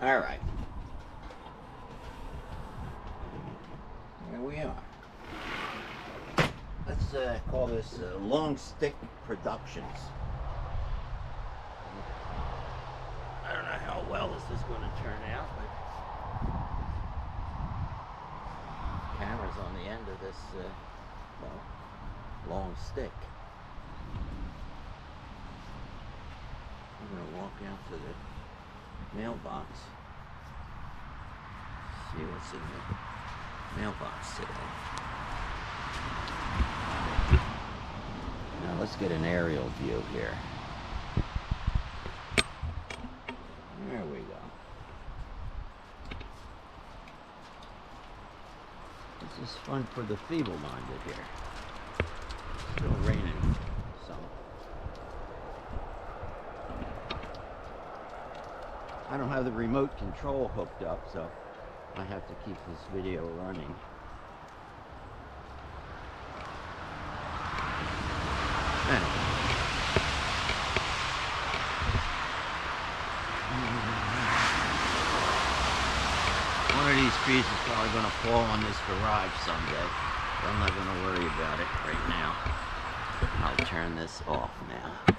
All right. Here we are. Let's call this Long Stick Productions. I don't know how well this is going to turn out, but camera's on the end of this well, long stick. I'm going to walk out to the mailbox, see what's in the mailbox today. Now let's get an aerial view here. There we go. This is fun for the feeble-minded here. Still raining some. I don't have the remote control hooked up, so I have to keep this video running. Anyway. One of these trees is probably going to fall on this garage someday. But I'm not going to worry about it right now. I'll turn this off now.